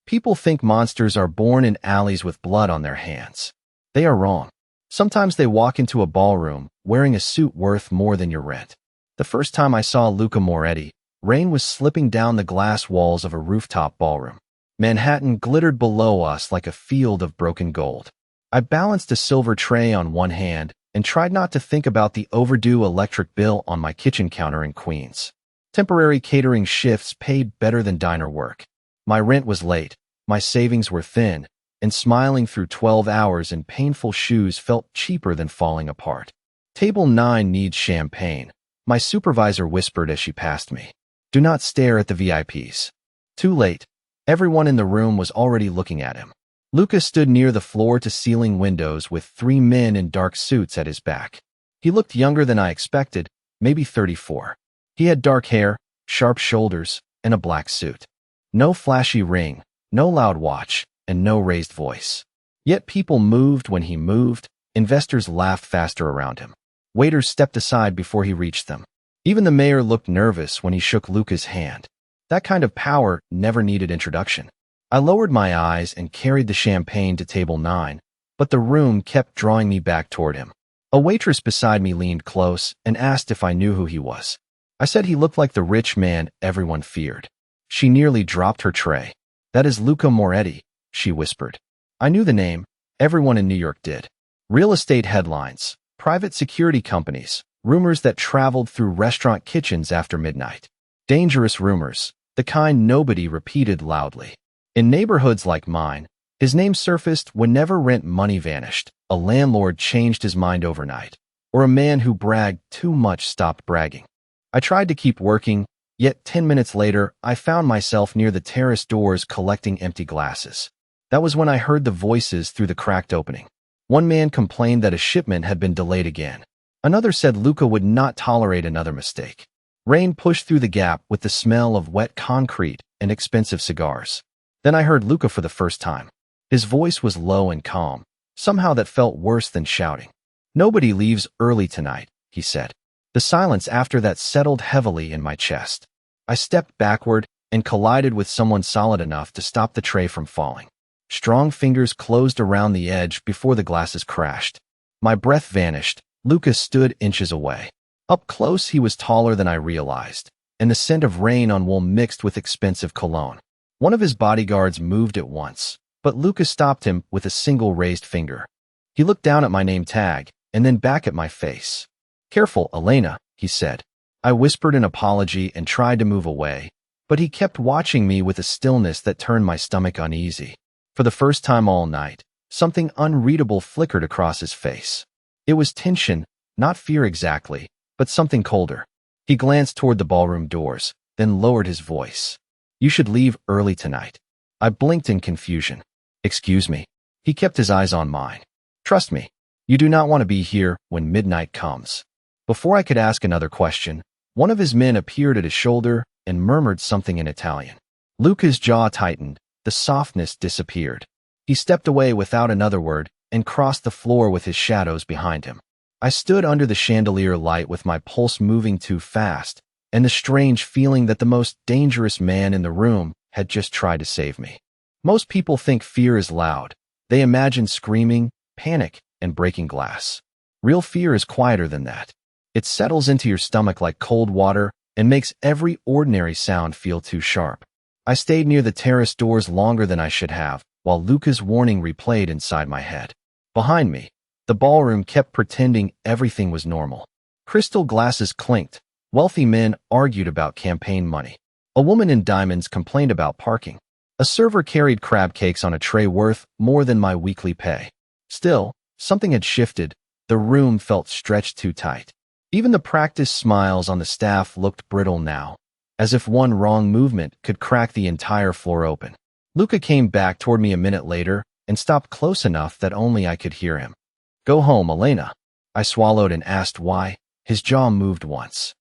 People think monsters are born in alleys with blood on their hands. They are wrong. Sometimes they walk into a ballroom wearing a suit worth more than your rent. The first time I saw Luca Moretti, rain was slipping down the glass walls of a rooftop ballroom. Manhattan glittered below us like a field of broken gold. I balanced a silver tray on one hand and tried not to think about the overdue electric bill on my kitchen counter in Queens. Temporary catering shifts paid better than diner work. My rent was late, my savings were thin, and smiling through 12 hours in painful shoes felt cheaper than falling apart. Table 9 needs champagne, my supervisor whispered as she passed me. Do not stare at the VIPs. Too late. Everyone in the room was already looking at him. Luca stood near the floor-to-ceiling windows with 3 men in dark suits at his back. He looked younger than I expected, maybe 34. He had dark hair, sharp shoulders, and a black suit. No flashy ring, no loud watch, and no raised voice. Yet people moved when he moved, investors laughed faster around him. Waiters stepped aside before he reached them. Even the mayor looked nervous when he shook Luca's hand. That kind of power never needed introduction. I lowered my eyes and carried the champagne to table 9, but the room kept drawing me back toward him. A waitress beside me leaned close and asked if I knew who he was. I said he looked like the rich man everyone feared. She nearly dropped her tray. That is Luca Moretti, she whispered. I knew the name. Everyone in New York did. Real estate headlines, private security companies, rumors that traveled through restaurant kitchens after midnight. Dangerous rumors, the kind nobody repeated loudly. In neighborhoods like mine, his name surfaced whenever rent money vanished, a landlord changed his mind overnight, or a man who bragged too much stopped bragging. I tried to keep working, yet 10 minutes later, I found myself near the terrace doors collecting empty glasses. That was when I heard the voices through the cracked opening. One man complained that a shipment had been delayed again. Another said Luca would not tolerate another mistake. Rain pushed through the gap with the smell of wet concrete and expensive cigars. Then I heard Luca for the first time. His voice was low and calm, somehow that felt worse than shouting. Nobody leaves early tonight, he said. The silence after that settled heavily in my chest. I stepped backward and collided with someone solid enough to stop the tray from falling. Strong fingers closed around the edge before the glasses crashed. My breath vanished. Luca stood inches away. Up close, he was taller than I realized, and the scent of rain on wool mixed with expensive cologne. One of his bodyguards moved at once, but Luca stopped him with a single raised finger. He looked down at my name tag, and then back at my face. Careful, Elena, he said. I whispered an apology and tried to move away, but he kept watching me with a stillness that turned my stomach uneasy. For the first time all night, something unreadable flickered across his face. It was tension, not fear exactly, but something colder. He glanced toward the ballroom doors, then lowered his voice. You should leave early tonight. I blinked in confusion. Excuse me. He kept his eyes on mine. Trust me, you do not want to be here when midnight comes. Before I could ask another question, one of his men appeared at his shoulder and murmured something in Italian. Luca's jaw tightened, the softness disappeared. He stepped away without another word and crossed the floor with his shadows behind him. I stood under the chandelier light with my pulse moving too fast, and the strange feeling that the most dangerous man in the room had just tried to save me. Most people think fear is loud. They imagine screaming, panic, and breaking glass. Real fear is quieter than that. It settles into your stomach like cold water and makes every ordinary sound feel too sharp. I stayed near the terrace doors longer than I should have, while Luca's warning replayed inside my head. Behind me, the ballroom kept pretending everything was normal. Crystal glasses clinked. Wealthy men argued about campaign money. A woman in diamonds complained about parking. A server carried crab cakes on a tray worth more than my weekly pay. Still, something had shifted. The room felt stretched too tight. Even the practiced smiles on the staff looked brittle now, as if one wrong movement could crack the entire floor open. Luca came back toward me a minute later and stopped close enough that only I could hear him. Go home, Elena. I swallowed and asked why. His jaw moved once.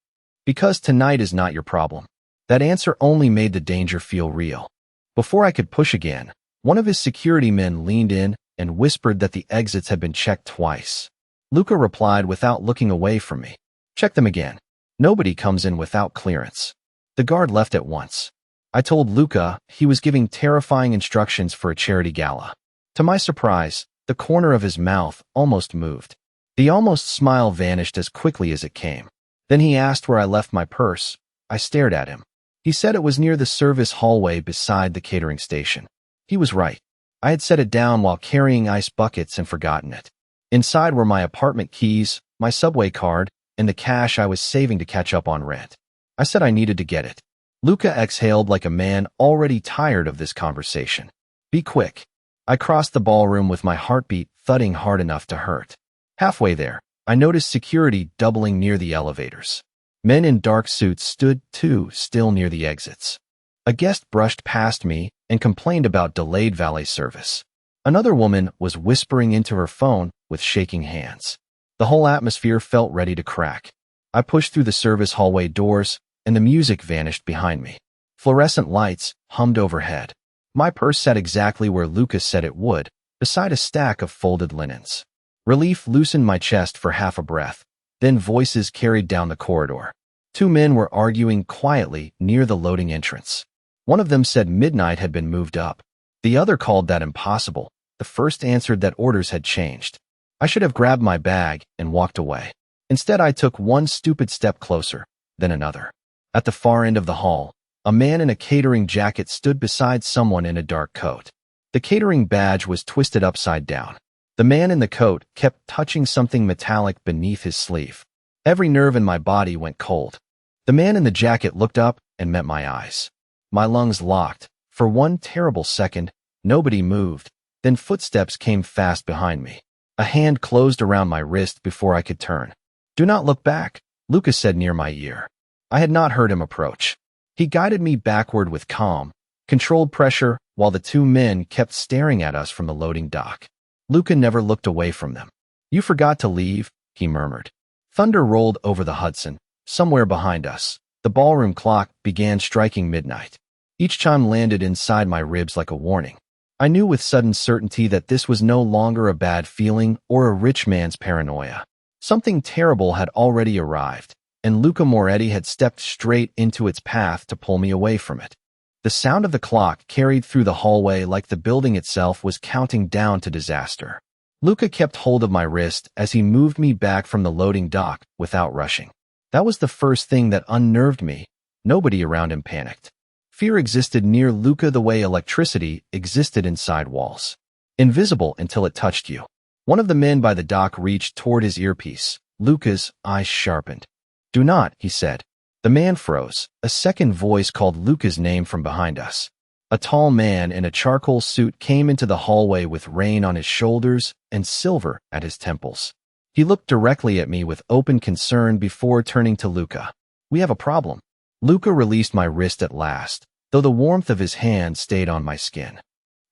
Because tonight is not your problem. That answer only made the danger feel real. Before I could push again, one of his security men leaned in and whispered that the exits had been checked twice. Luca replied without looking away from me. Check them again. Nobody comes in without clearance. The guard left at once. I told Luca he was giving terrifying instructions for a charity gala. To my surprise, the corner of his mouth almost moved. The almost smile vanished as quickly as it came. Then he asked where I left my purse. I stared at him. He said it was near the service hallway beside the catering station. He was right. I had set it down while carrying ice buckets and forgotten it. Inside were my apartment keys, my subway card, and the cash I was saving to catch up on rent. I said I needed to get it. Luca exhaled like a man already tired of this conversation. Be quick. I crossed the ballroom with my heartbeat thudding hard enough to hurt. Halfway there, I noticed security doubling near the elevators. Men in dark suits stood, too, still near the exits. A guest brushed past me and complained about delayed valet service. Another woman was whispering into her phone with shaking hands. The whole atmosphere felt ready to crack. I pushed through the service hallway doors, and the music vanished behind me. Fluorescent lights hummed overhead. My purse sat exactly where Luca said it would, beside a stack of folded linens. Relief loosened my chest for half a breath. Then voices carried down the corridor. Two men were arguing quietly near the loading entrance. One of them said midnight had been moved up. The other called that impossible. The first answered that orders had changed. I should have grabbed my bag and walked away. Instead, I took one stupid step closer, then another. At the far end of the hall, a man in a catering jacket stood beside someone in a dark coat. The catering badge was twisted upside down. The man in the coat kept touching something metallic beneath his sleeve. Every nerve in my body went cold. The man in the jacket looked up and met my eyes. My lungs locked. For one terrible second, nobody moved. Then footsteps came fast behind me. A hand closed around my wrist before I could turn. "Do not look back," Luca said near my ear. I had not heard him approach. He guided me backward with calm, controlled pressure while the two men kept staring at us from the loading dock. Luca never looked away from them. "You forgot to leave," he murmured. Thunder rolled over the Hudson. Somewhere behind us, the ballroom clock began striking midnight. Each chime landed inside my ribs like a warning. I knew with sudden certainty that this was no longer a bad feeling or a rich man's paranoia. Something terrible had already arrived, and Luca Moretti had stepped straight into its path to pull me away from it. The sound of the clock carried through the hallway like the building itself was counting down to disaster. Luca kept hold of my wrist as he moved me back from the loading dock without rushing. That was the first thing that unnerved me. Nobody around him panicked. Fear existed near Luca the way electricity existed inside walls. Invisible until it touched you. One of the men by the dock reached toward his earpiece. Luca's eyes sharpened. "Do not," he said. The man froze. A second voice called Luca's name from behind us. A tall man in a charcoal suit came into the hallway with rain on his shoulders and silver at his temples. He looked directly at me with open concern before turning to Luca. "We have a problem." Luca released my wrist at last, though the warmth of his hand stayed on my skin.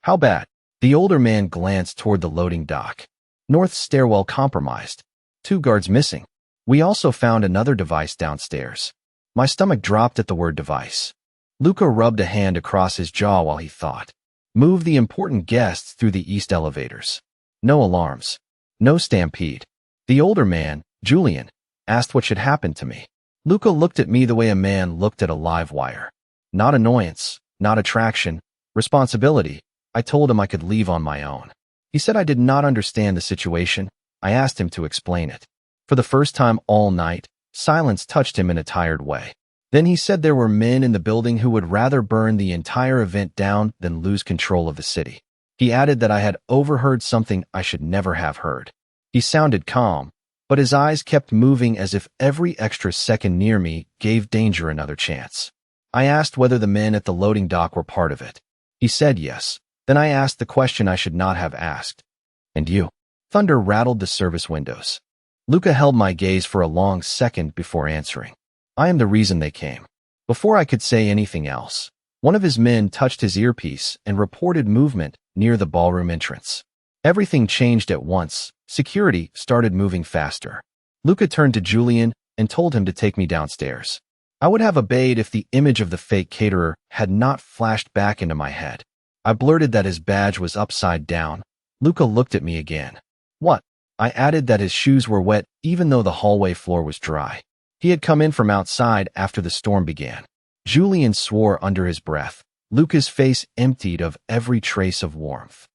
"How bad?" The older man glanced toward the loading dock. "North stairwell compromised. 2 guards missing. We also found another device downstairs." My stomach dropped at the word device. Luca rubbed a hand across his jaw while he thought. "Move the important guests through the east elevators. No alarms. No stampede." The older man, Julian, asked what should happen to me. Luca looked at me the way a man looked at a live wire. Not annoyance, not attraction, responsibility. I told him I could leave on my own. He said I did not understand the situation. I asked him to explain it. For the first time all night, silence touched him in a tired way. Then he said there were men in the building who would rather burn the entire event down than lose control of the city. He added that I had overheard something I should never have heard. He sounded calm, but his eyes kept moving as if every extra second near me gave danger another chance. I asked whether the men at the loading dock were part of it. He said yes. Then I asked the question I should not have asked. "And you?" Thunder rattled the service windows. Luca held my gaze for a long second before answering. "I am the reason they came." Before I could say anything else, one of his men touched his earpiece and reported movement near the ballroom entrance. Everything changed at once. Security started moving faster. Luca turned to Julian and told him to take me downstairs. I would have obeyed if the image of the fake caterer had not flashed back into my head. I blurted that his badge was upside down. Luca looked at me again. "What?" I added that his shoes were wet even though the hallway floor was dry. He had come in from outside after the storm began. Julian swore under his breath. Luca's face emptied of every trace of warmth.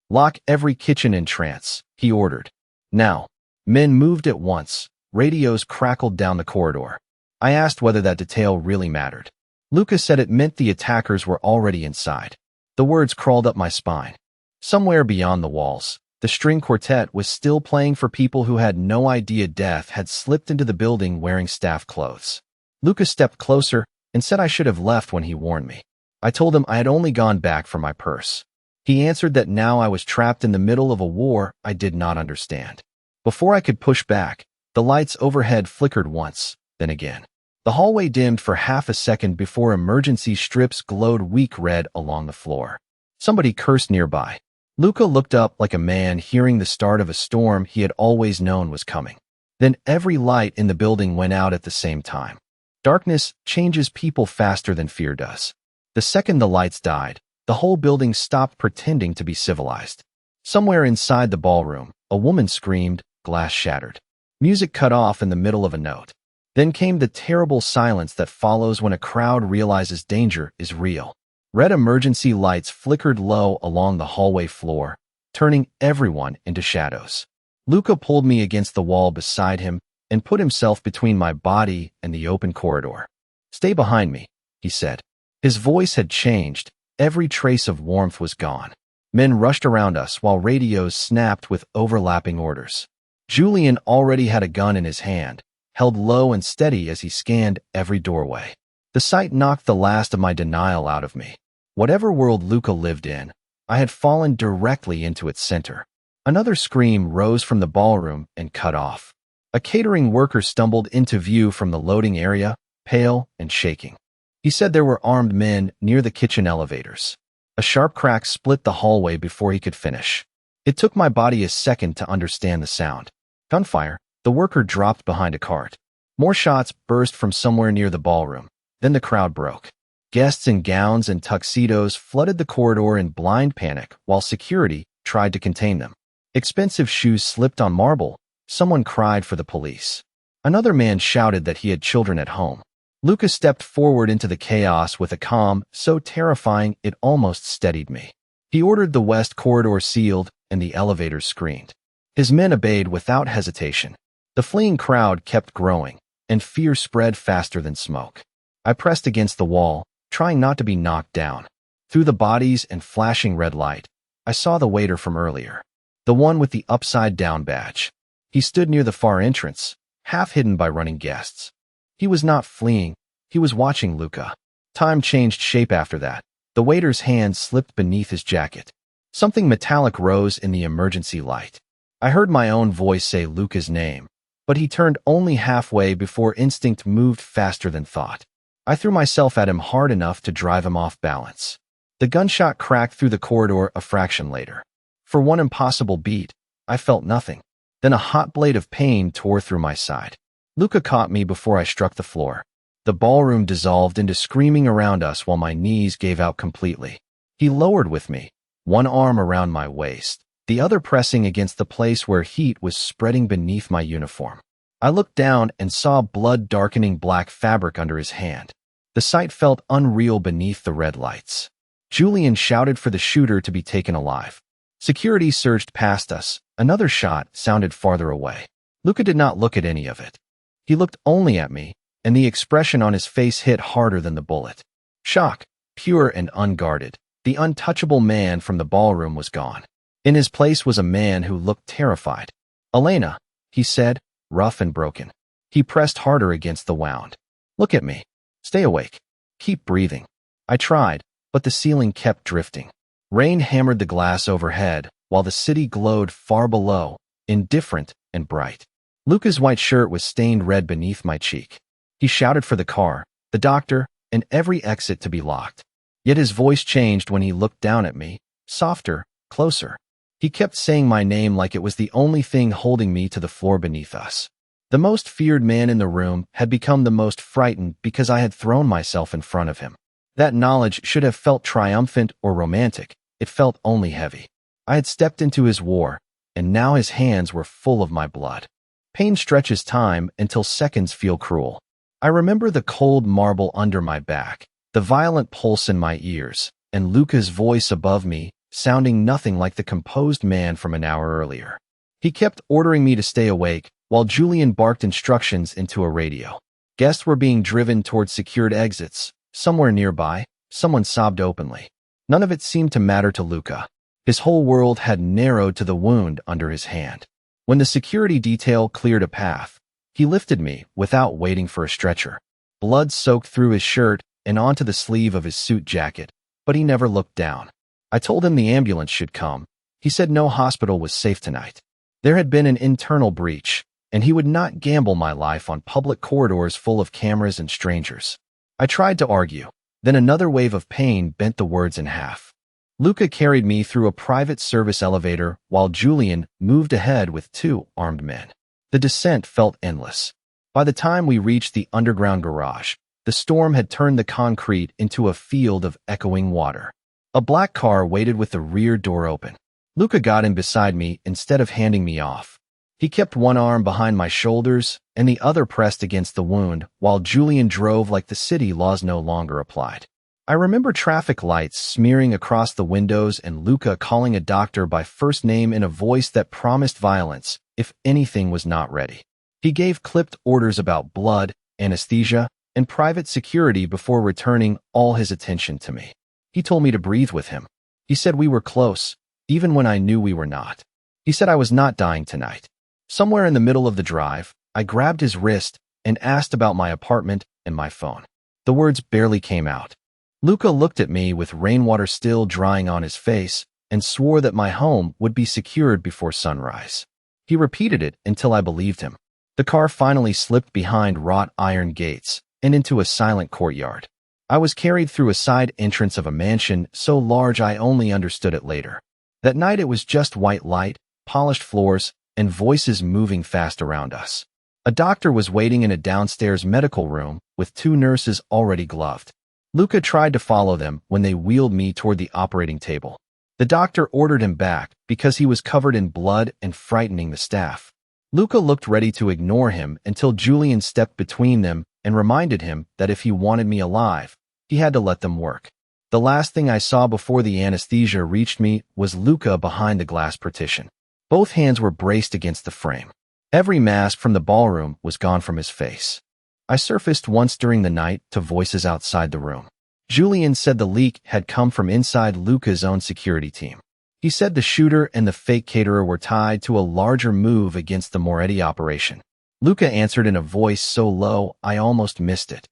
Lock every kitchen in trance, he ordered. Now. Men moved at once. Radios crackled down the corridor. I asked whether that detail really mattered. Luca said it meant the attackers were already inside. The words crawled up my spine. Somewhere beyond the walls, the string quartet was still playing for people who had no idea death had slipped into the building wearing staff clothes. Luca stepped closer and said I should have left when he warned me. I told him I had only gone back for my purse. He answered that now I was trapped in the middle of a war I did not understand. Before I could push back, the lights overhead flickered once, then again. The hallway dimmed for half a second before emergency strips glowed weak red along the floor. Somebody cursed nearby. Luca looked up like a man hearing the start of a storm he had always known was coming. Then every light in the building went out at the same time. Darkness changes people faster than fear does. The second the lights died, the whole building stopped pretending to be civilized. Somewhere inside the ballroom, a woman screamed, glass shattered. Music cut off in the middle of a note. Then came the terrible silence that follows when a crowd realizes danger is real. Red emergency lights flickered low along the hallway floor, turning everyone into shadows. Luca pulled me against the wall beside him and put himself between my body and the open corridor. Stay behind me, he said. His voice had changed. Every trace of warmth was gone. Men rushed around us while radios snapped with overlapping orders. Julian already had a gun in his hand, held low and steady as he scanned every doorway. The sight knocked the last of my denial out of me. Whatever world Luca lived in, I had fallen directly into its center. Another scream rose from the ballroom and cut off. A catering worker stumbled into view from the loading area, pale and shaking. He said there were armed men near the kitchen elevators. A sharp crack split the hallway before he could finish. It took my body a second to understand the sound. Gunfire. The worker dropped behind a cart. More shots burst from somewhere near the ballroom. Then the crowd broke. Guests in gowns and tuxedos flooded the corridor in blind panic while security tried to contain them. Expensive shoes slipped on marble. Someone cried for the police. Another man shouted that he had children at home. Luca stepped forward into the chaos with a calm so terrifying it almost steadied me. He ordered the west corridor sealed and the elevators screened. His men obeyed without hesitation. The fleeing crowd kept growing, and fear spread faster than smoke. I pressed against the wall, trying not to be knocked down. Through the bodies and flashing red light, I saw the waiter from earlier, the one with the upside-down badge. He stood near the far entrance, half hidden by running guests. He was not fleeing, he was watching Luca. Time changed shape after that. The waiter's hand slipped beneath his jacket. Something metallic rose in the emergency light. I heard my own voice say Luca's name, but he turned only halfway before instinct moved faster than thought. I threw myself at him hard enough to drive him off balance. The gunshot cracked through the corridor a fraction later. For one impossible beat, I felt nothing. Then a hot blade of pain tore through my side. Luca caught me before I struck the floor. The ballroom dissolved into screaming around us while my knees gave out completely. He lowered with me, one arm around my waist, the other pressing against the place where heat was spreading beneath my uniform. I looked down and saw blood-darkening black fabric under his hand. The sight felt unreal beneath the red lights. Julian shouted for the shooter to be taken alive. Security surged past us. Another shot sounded farther away. Luca did not look at any of it. He looked only at me, and the expression on his face hit harder than the bullet. Shock, pure and unguarded. The untouchable man from the ballroom was gone. In his place was a man who looked terrified. "Elena," he said, rough and broken. He pressed harder against the wound. "Look at me. Stay awake. Keep breathing." I tried, but the ceiling kept drifting. Rain hammered the glass overhead, while the city glowed far below, indifferent and bright. Luca's white shirt was stained red beneath my cheek. He shouted for the car, the doctor, and every exit to be locked. Yet his voice changed when he looked down at me, softer, closer. He kept saying my name like it was the only thing holding me to the floor beneath us. The most feared man in the room had become the most frightened because I had thrown myself in front of him. That knowledge should have felt triumphant or romantic. It felt only heavy. I had stepped into his war, and now his hands were full of my blood. Pain stretches time until seconds feel cruel. I remember the cold marble under my back, the violent pulse in my ears, and Luca's voice above me, sounding nothing like the composed man from an hour earlier. He kept ordering me to stay awake, while Julian barked instructions into a radio. Guests were being driven toward secured exits. Somewhere nearby, someone sobbed openly. None of it seemed to matter to Luca. His whole world had narrowed to the wound under his hand. When the security detail cleared a path, he lifted me without waiting for a stretcher. Blood soaked through his shirt and onto the sleeve of his suit jacket, but he never looked down. I told him the ambulance should come. He said no hospital was safe tonight. There had been an internal breach, and he would not gamble my life on public corridors full of cameras and strangers. I tried to argue. Then another wave of pain bent the words in half. Luca carried me through a private service elevator while Julian moved ahead with 2 armed men. The descent felt endless. By the time we reached the underground garage, the storm had turned the concrete into a field of echoing water. A black car waited with the rear door open. Luca got in beside me instead of handing me off. He kept one arm behind my shoulders and the other pressed against the wound while Julian drove like the city laws no longer applied. I remember traffic lights smearing across the windows and Luca calling a doctor by first name in a voice that promised violence if anything was not ready. He gave clipped orders about blood, anesthesia, and private security before returning all his attention to me. He told me to breathe with him. He said we were close, even when I knew we were not. He said I was not dying tonight. Somewhere in the middle of the drive, I grabbed his wrist and asked about my apartment and my phone. The words barely came out. Luca looked at me with rainwater still drying on his face and swore that my home would be secured before sunrise. He repeated it until I believed him. The car finally slipped behind wrought iron gates and into a silent courtyard. I was carried through a side entrance of a mansion so large I only understood it later. That night it was just white light, polished floors, and voices moving fast around us. A doctor was waiting in a downstairs medical room with 2 nurses already gloved. Luca tried to follow them when they wheeled me toward the operating table. The doctor ordered him back because he was covered in blood and frightening the staff. Luca looked ready to ignore him until Julian stepped between them and reminded him that if he wanted me alive, he had to let them work. The last thing I saw before the anesthesia reached me was Luca behind the glass partition. Both hands were braced against the frame. Every mask from the ballroom was gone from his face. I surfaced once during the night to voices outside the room. Julian said the leak had come from inside Luca's own security team. He said the shooter and the fake caterer were tied to a larger move against the Moretti operation. Luca answered in a voice so low I almost missed it.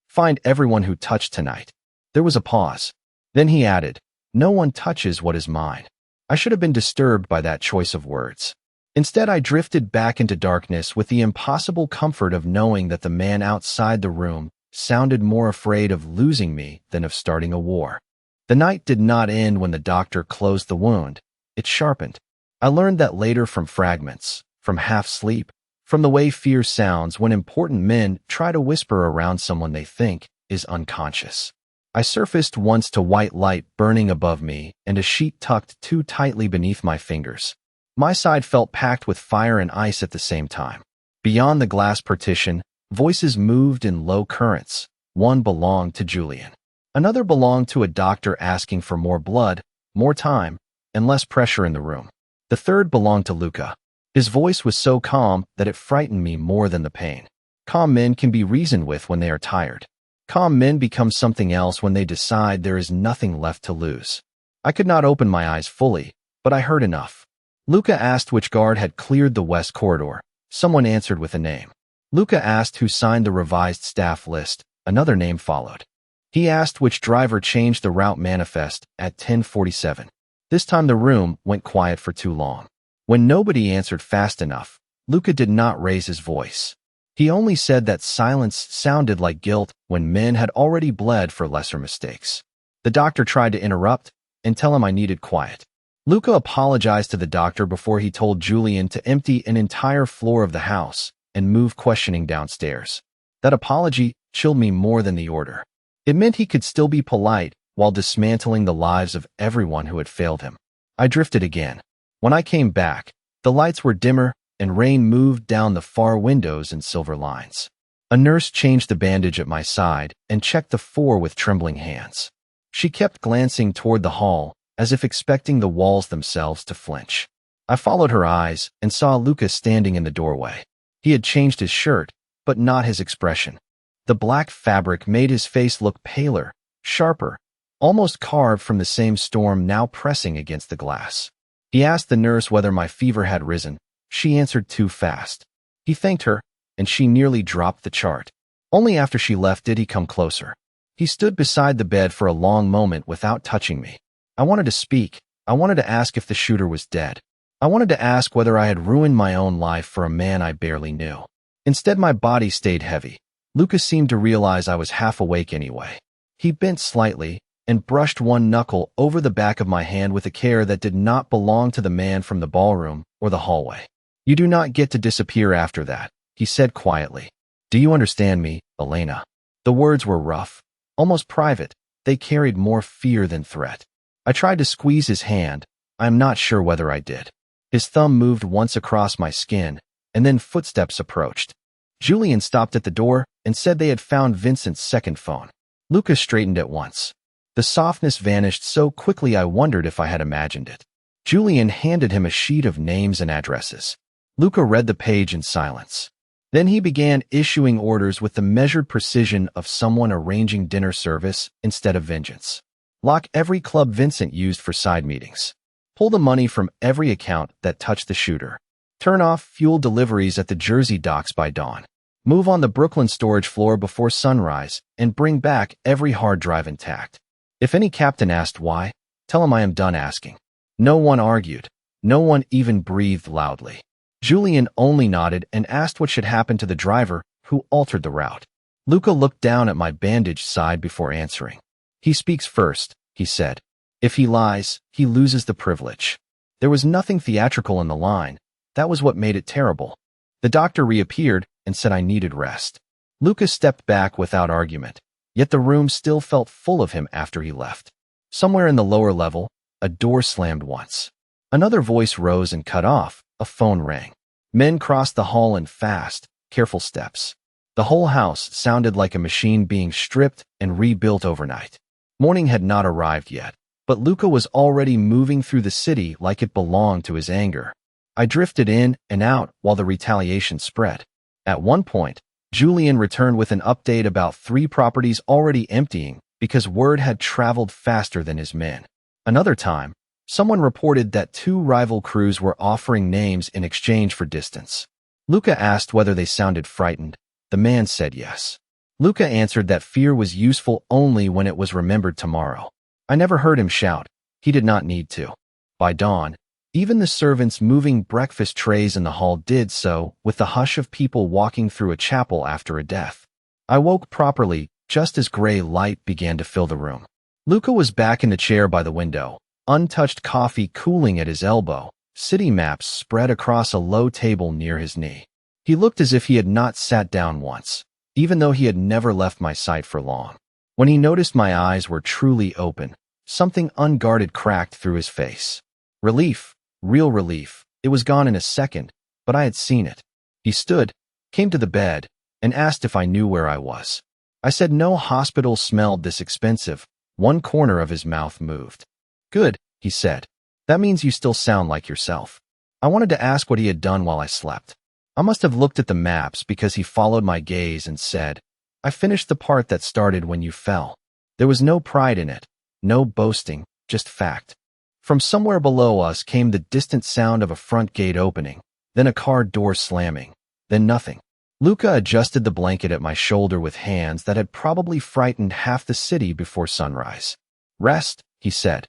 Find everyone who touched tonight. There was a pause. Then he added, no one touches what is mine. I should have been disturbed by that choice of words. Instead, I drifted back into darkness with the impossible comfort of knowing that the man outside the room sounded more afraid of losing me than of starting a war. The night did not end when the doctor closed the wound. It sharpened. I learned that later from fragments, from half-sleep, from the way fear sounds when important men try to whisper around someone they think is unconscious. I surfaced once to white light burning above me and a sheet tucked too tightly beneath my fingers. My side felt packed with fire and ice at the same time. Beyond the glass partition, voices moved in low currents. One belonged to Julian. Another belonged to a doctor asking for more blood, more time, and less pressure in the room. The third belonged to Luca. His voice was so calm that it frightened me more than the pain. Calm men can be reasoned with when they are tired. Calm men become something else when they decide there is nothing left to lose. I could not open my eyes fully, but I heard enough. Luca asked which guard had cleared the west corridor. Someone answered with a name. Luca asked who signed the revised staff list. Another name followed. He asked which driver changed the route manifest at 10:47. This time the room went quiet for too long. When nobody answered fast enough, Luca did not raise his voice. He only said that silence sounded like guilt when men had already bled for lesser mistakes. The doctor tried to interrupt and tell him I needed quiet. Luca apologized to the doctor before he told Julian to empty an entire floor of the house and move questioning downstairs. That apology chilled me more than the order. It meant he could still be polite while dismantling the lives of everyone who had failed him. I drifted again. When I came back, the lights were dimmer and rain moved down the far windows in silver lines. A nurse changed the bandage at my side and checked the floor with trembling hands. She kept glancing toward the hall, as if expecting the walls themselves to flinch. I followed her eyes and saw Luca standing in the doorway. He had changed his shirt, but not his expression. The black fabric made his face look paler, sharper, almost carved from the same storm now pressing against the glass. He asked the nurse whether my fever had risen. She answered too fast. He thanked her, and she nearly dropped the chart. Only after she left did he come closer. He stood beside the bed for a long moment without touching me. I wanted to speak. I wanted to ask if the shooter was dead. I wanted to ask whether I had ruined my own life for a man I barely knew. Instead, my body stayed heavy. Luca seemed to realize I was half awake anyway. He bent slightly and brushed one knuckle over the back of my hand with a care that did not belong to the man from the ballroom or the hallway. "You do not get to disappear after that," he said quietly. "Do you understand me, Elena?" The words were rough, almost private. They carried more fear than threat. I tried to squeeze his hand. I am not sure whether I did. His thumb moved once across my skin, and then footsteps approached. Julian stopped at the door and said they had found Vincent's second phone. Luca straightened at once. The softness vanished so quickly I wondered if I had imagined it. Julian handed him a sheet of names and addresses. Luca read the page in silence. Then he began issuing orders with the measured precision of someone arranging dinner service instead of vengeance. Lock every club Vincent used for side meetings. Pull the money from every account that touched the shooter. Turn off fuel deliveries at the Jersey docks by dawn. Move on the Brooklyn storage floor before sunrise and bring back every hard drive intact. If any captain asked why, tell him I am done asking. No one argued. No one even breathed loudly. Julian only nodded and asked what should happen to the driver who altered the route. Luca looked down at my bandaged side before answering. "He speaks first," he said. "If he lies, he loses the privilege." There was nothing theatrical in the line. That was what made it terrible. The doctor reappeared and said I needed rest. Luca stepped back without argument, yet the room still felt full of him after he left. Somewhere in the lower level, a door slammed once. Another voice rose and cut off. A phone rang. Men crossed the hall in fast, careful steps. The whole house sounded like a machine being stripped and rebuilt overnight. Morning had not arrived yet, but Luca was already moving through the city like it belonged to his anger. I drifted in and out while the retaliation spread. At one point, Julian returned with an update about 3 properties already emptying because word had traveled faster than his men. Another time, someone reported that 2 rival crews were offering names in exchange for distance. Luca asked whether they sounded frightened. The man said yes. Luca answered that fear was useful only when it was remembered tomorrow. I never heard him shout. He did not need to. By dawn, even the servants moving breakfast trays in the hall did so with the hush of people walking through a chapel after a death. I woke properly just as gray light began to fill the room. Luca was back in the chair by the window, untouched coffee cooling at his elbow, city maps spread across a low table near his knee. He looked as if he had not sat down once, even though he had never left my sight for long. When he noticed my eyes were truly open, something unguarded cracked through his face. Relief, real relief. It was gone in a second, but I had seen it. He stood, came to the bed, and asked if I knew where I was. I said no hospital smelled this expensive. One corner of his mouth moved. "Good," he said. "That means you still sound like yourself." I wanted to ask what he had done while I slept. I must have looked at the maps because he followed my gaze and said, "I finished the part that started when you fell." There was no pride in it, no boasting, just fact. From somewhere below us came the distant sound of a front gate opening, then a car door slamming, then nothing. Luca adjusted the blanket at my shoulder with hands that had probably frightened half the city before sunrise. "Rest," he said.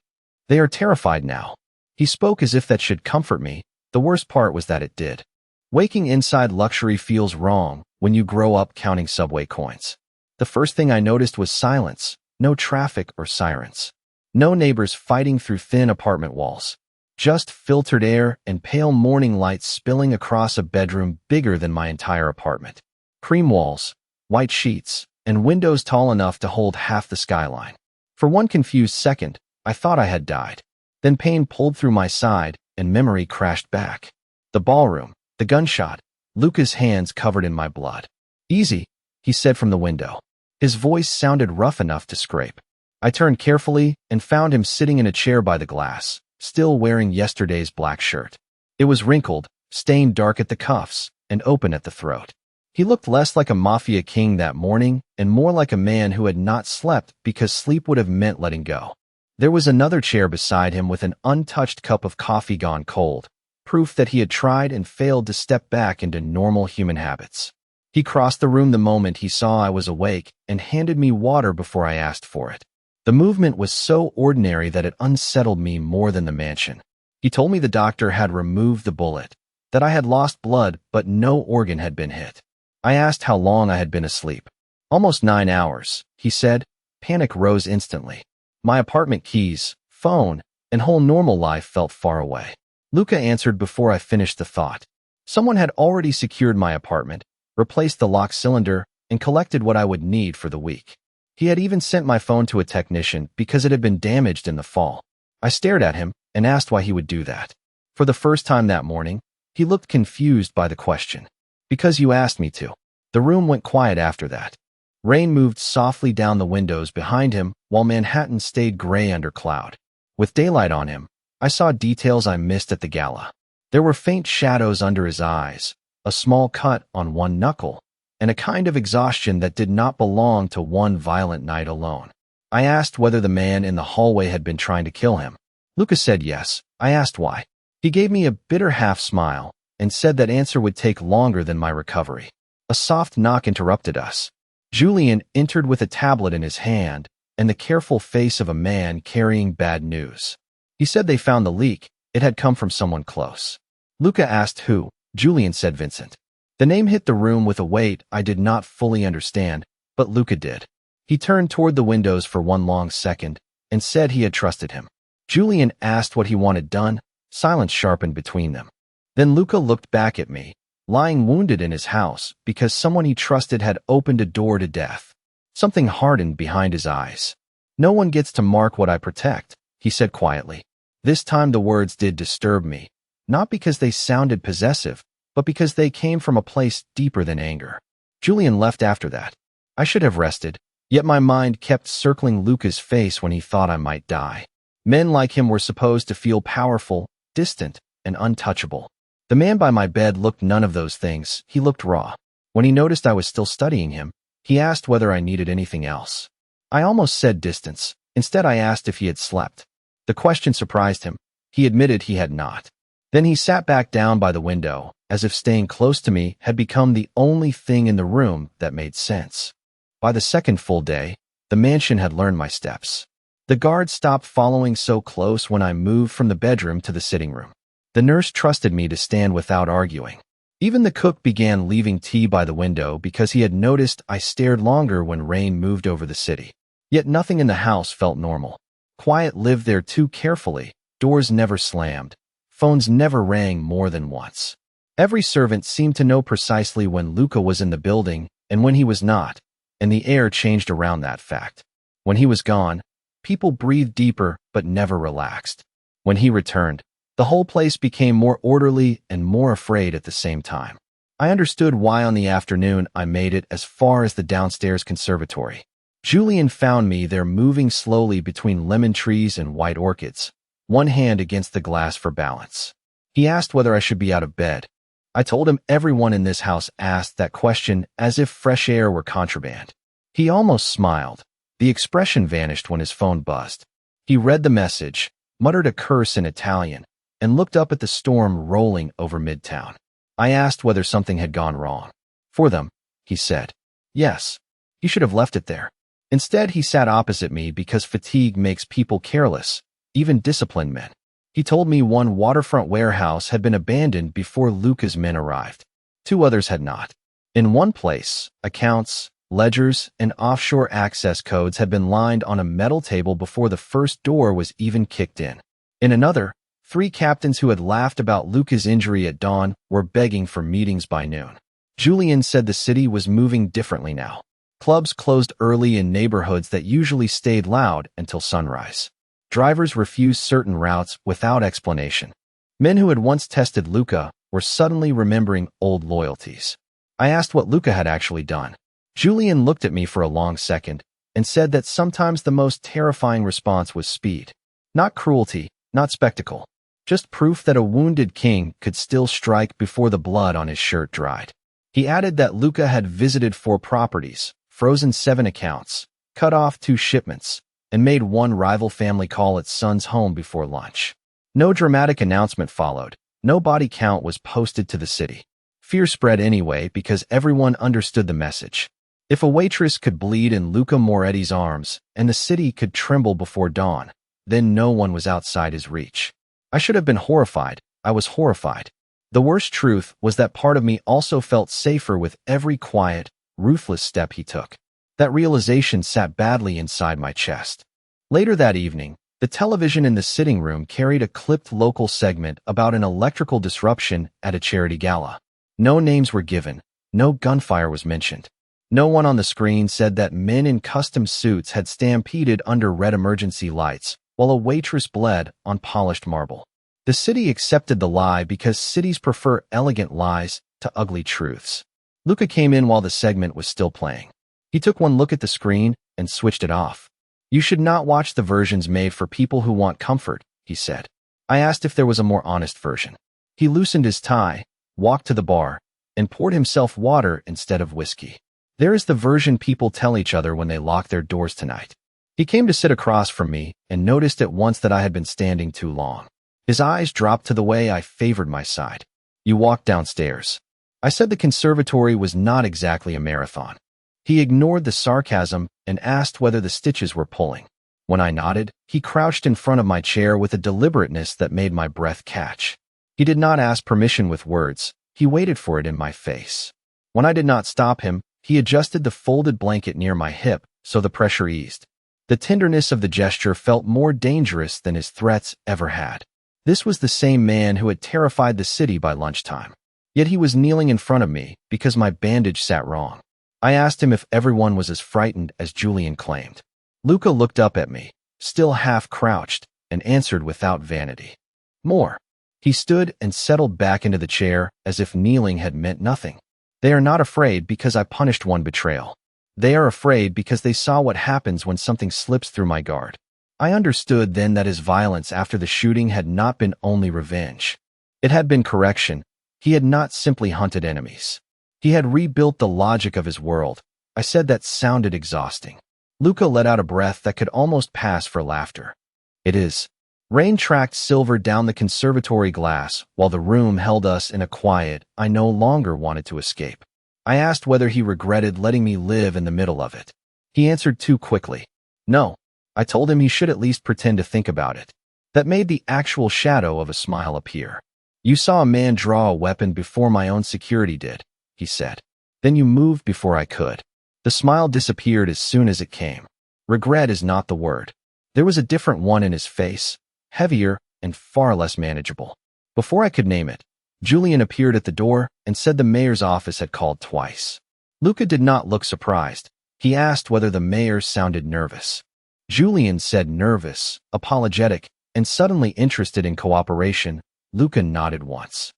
"They are terrified now." He spoke as if that should comfort me. The worst part was that it did. Waking inside luxury feels wrong when you grow up counting subway coins. The first thing I noticed was silence, no traffic or sirens. No neighbors fighting through thin apartment walls. Just filtered air and pale morning light spilling across a bedroom bigger than my entire apartment. Cream walls, white sheets, and windows tall enough to hold half the skyline. For one confused second, I thought I had died. Then pain pulled through my side and memory crashed back. The ballroom, the gunshot, Luca's hands covered in my blood. "Easy," he said from the window. His voice sounded rough enough to scrape. I turned carefully and found him sitting in a chair by the glass, still wearing yesterday's black shirt. It was wrinkled, stained dark at the cuffs, and open at the throat. He looked less like a Mafia king that morning and more like a man who had not slept because sleep would have meant letting go. There was another chair beside him with an untouched cup of coffee gone cold, proof that he had tried and failed to step back into normal human habits. He crossed the room the moment he saw I was awake and handed me water before I asked for it. The movement was so ordinary that it unsettled me more than the mansion. He told me the doctor had removed the bullet, that I had lost blood but no organ had been hit. I asked how long I had been asleep. Almost 9 hours, he said. Panic rose instantly. My apartment keys, phone, and whole normal life felt far away. Luca answered before I finished the thought. Someone had already secured my apartment, replaced the lock cylinder, and collected what I would need for the week. He had even sent my phone to a technician because it had been damaged in the fall. I stared at him and asked why he would do that. For the first time that morning, he looked confused by the question. Because you asked me to. The room went quiet after that. Rain moved softly down the windows behind him while Manhattan stayed gray under cloud. With daylight on him, I saw details I missed at the gala. There were faint shadows under his eyes, a small cut on one knuckle, and a kind of exhaustion that did not belong to one violent night alone. I asked whether the man in the hallway had been trying to kill him. Luca said yes. I asked why. He gave me a bitter half-smile and said that answer would take longer than my recovery. A soft knock interrupted us. Julian entered with a tablet in his hand and the careful face of a man carrying bad news. He said they found the leak. It had come from someone close. Luca asked who. Julian said Vincent. The name hit the room with a weight I did not fully understand, but Luca did. He turned toward the windows for one long second and said he had trusted him. Julian asked what he wanted done. Silence sharpened between them. Then Luca looked back at me, lying wounded in his house because someone he trusted had opened a door to death. Something hardened behind his eyes. No one gets to mark what I protect, he said quietly. This time the words did disturb me, not because they sounded possessive, but because they came from a place deeper than anger. Julian left after that. I should have rested, yet my mind kept circling Luca's face when he thought I might die. Men like him were supposed to feel powerful, distant, and untouchable. The man by my bed looked none of those things. He looked raw. When he noticed I was still studying him, he asked whether I needed anything else. I almost said distance. Instead, I asked if he had slept. The question surprised him. He admitted he had not. Then he sat back down by the window, as if staying close to me had become the only thing in the room that made sense. By the second full day, the mansion had learned my steps. The guard stopped following so close when I moved from the bedroom to the sitting room. The nurse trusted me to stand without arguing. Even the cook began leaving tea by the window because he had noticed I stared longer when rain moved over the city. Yet nothing in the house felt normal. Quiet lived there too carefully. Doors never slammed. Phones never rang more than once. Every servant seemed to know precisely when Luca was in the building and when he was not, and the air changed around that fact. When he was gone, people breathed deeper but never relaxed. When he returned, the whole place became more orderly and more afraid at the same time. I understood why on the afternoon I made it as far as the downstairs conservatory. Julian found me there moving slowly between lemon trees and white orchids, one hand against the glass for balance. He asked whether I should be out of bed. I told him everyone in this house asked that question as if fresh air were contraband. He almost smiled. The expression vanished when his phone buzzed. He read the message, muttered a curse in Italian, and looked up at the storm rolling over Midtown. I asked whether something had gone wrong. For them, he said. Yes. He should have left it there. Instead, he sat opposite me because fatigue makes people careless, even disciplined men. He told me one waterfront warehouse had been abandoned before Luca's men arrived. 2 others had not. In one place, accounts, ledgers, and offshore access codes had been lined on a metal table before the first door was even kicked in. In another, 3 captains who had laughed about Luca's injury at dawn were begging for meetings by noon. Julian said the city was moving differently now. Clubs closed early in neighborhoods that usually stayed loud until sunrise. Drivers refused certain routes without explanation. Men who had once tested Luca were suddenly remembering old loyalties. I asked what Luca had actually done. Julian looked at me for a long second and said that sometimes the most terrifying response was speed. Not cruelty, not spectacle. Just proof that a wounded king could still strike before the blood on his shirt dried. He added that Luca had visited 4 properties, frozen 7 accounts, cut off 2 shipments, and made one rival family call its son's home before lunch. No dramatic announcement followed. No body count was posted to the city. Fear spread anyway because everyone understood the message. If a waitress could bleed in Luca Moretti's arms and the city could tremble before dawn, then no one was outside his reach. I should have been horrified. I was horrified. The worst truth was that part of me also felt safer with every quiet, ruthless step he took. That realization sat badly inside my chest. Later that evening, the television in the sitting room carried a clipped local segment about an electrical disruption at a charity gala. No names were given. No gunfire was mentioned. No one on the screen said that men in custom suits had stampeded under red emergency lights, while a waitress bled on polished marble. The city accepted the lie because cities prefer elegant lies to ugly truths. Luca came in while the segment was still playing. He took one look at the screen and switched it off. "You should not watch the versions made for people who want comfort," he said. I asked if there was a more honest version. He loosened his tie, walked to the bar, and poured himself water instead of whiskey. "There is the version people tell each other when they lock their doors tonight." He came to sit across from me and noticed at once that I had been standing too long. His eyes dropped to the way I favored my side. "You walked downstairs." I said the conservatory was not exactly a marathon. He ignored the sarcasm and asked whether the stitches were pulling. When I nodded, he crouched in front of my chair with a deliberateness that made my breath catch. He did not ask permission with words. He waited for it in my face. When I did not stop him, he adjusted the folded blanket near my hip so the pressure eased. The tenderness of the gesture felt more dangerous than his threats ever had. This was the same man who had terrified the city by lunchtime. Yet he was kneeling in front of me because my bandage sat wrong. I asked him if everyone was as frightened as Julian claimed. Luca looked up at me, still half crouched, and answered without vanity. "More." He stood and settled back into the chair as if kneeling had meant nothing. "They are not afraid because I punished one betrayal. They are afraid because they saw what happens when something slips through my guard." I understood then that his violence after the shooting had not been only revenge. It had been correction. He had not simply hunted enemies. He had rebuilt the logic of his world. I said that sounded exhausting. Luca let out a breath that could almost pass for laughter. "It is." Rain tracked silver down the conservatory glass while the room held us in a quiet I no longer wanted to escape. I asked whether he regretted letting me live in the middle of it. He answered too quickly. "No." I told him he should at least pretend to think about it. That made the actual shadow of a smile appear. "You saw a man draw a weapon before my own security did," he said. "Then you moved before I could." The smile disappeared as soon as it came. Regret is not the word. There was a different one in his face, heavier and far less manageable. Before I could name it, Julian appeared at the door and said the mayor's office had called twice. Luca did not look surprised. He asked whether the mayor sounded nervous. Julian said nervous, apologetic, and suddenly interested in cooperation. Luca nodded once.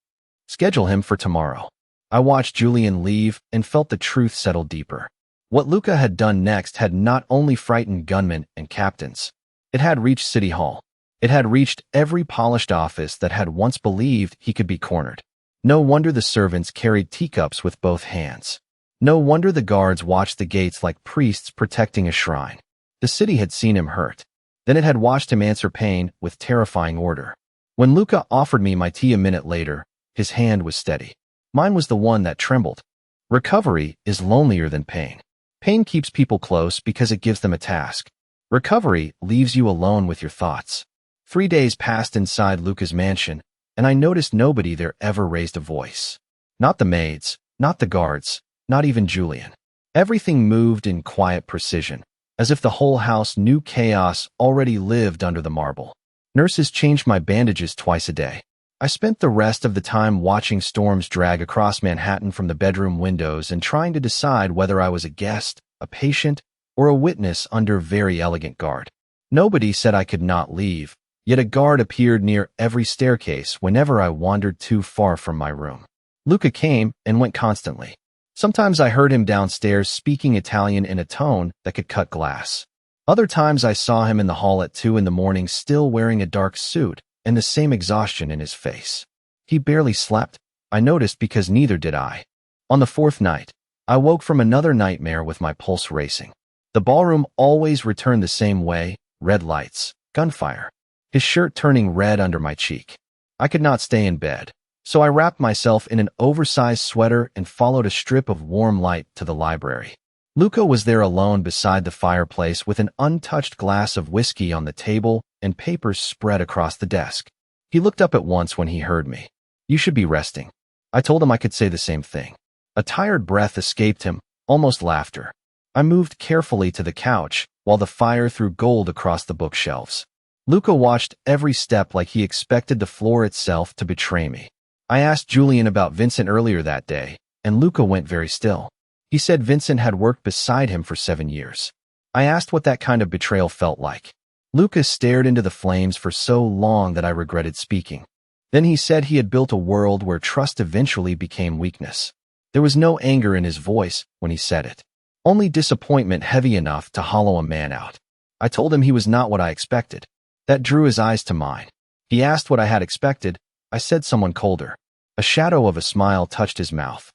"Schedule him for tomorrow." I watched Julian leave and felt the truth settle deeper. What Luca had done next had not only frightened gunmen and captains. It had reached City Hall. It had reached every polished office that had once believed he could be cornered. No wonder the servants carried teacups with both hands. No wonder the guards watched the gates like priests protecting a shrine. The city had seen him hurt. Then it had watched him answer pain with terrifying order. When Luca offered me my tea a minute later, his hand was steady. Mine was the one that trembled. Recovery is lonelier than pain. Pain keeps people close because it gives them a task. Recovery leaves you alone with your thoughts. 3 days passed inside Luca's mansion, and I noticed nobody there ever raised a voice. Not the maids, not the guards, not even Julian. Everything moved in quiet precision, as if the whole house knew chaos already lived under the marble. Nurses changed my bandages twice a day. I spent the rest of the time watching storms drag across Manhattan from the bedroom windows and trying to decide whether I was a guest, a patient, or a witness under very elegant guard. Nobody said I could not leave, yet a guard appeared near every staircase whenever I wandered too far from my room. Luca came and went constantly. Sometimes I heard him downstairs speaking Italian in a tone that could cut glass. Other times I saw him in the hall at 2 in the morning still wearing a dark suit and the same exhaustion in his face. He barely slept, I noticed, because neither did I. On the 4th night, I woke from another nightmare with my pulse racing. The ballroom always returned the same way, red lights, gunfire. His shirt turning red under my cheek. I could not stay in bed, so I wrapped myself in an oversized sweater and followed a strip of warm light to the library. Luca was there alone beside the fireplace with an untouched glass of whiskey on the table and papers spread across the desk. He looked up at once when he heard me. "You should be resting." I told him I could say the same thing. A tired breath escaped him, almost laughter. I moved carefully to the couch while the fire threw gold across the bookshelves. Luca watched every step like he expected the floor itself to betray me. I asked Julian about Vincent earlier that day, and Luca went very still. He said Vincent had worked beside him for 7 years. I asked what that kind of betrayal felt like. Luca stared into the flames for so long that I regretted speaking. Then he said he had built a world where trust eventually became weakness. There was no anger in his voice when he said it. Only disappointment heavy enough to hollow a man out. I told him he was not what I expected. That drew his eyes to mine. He asked what I had expected. I said someone colder. A shadow of a smile touched his mouth.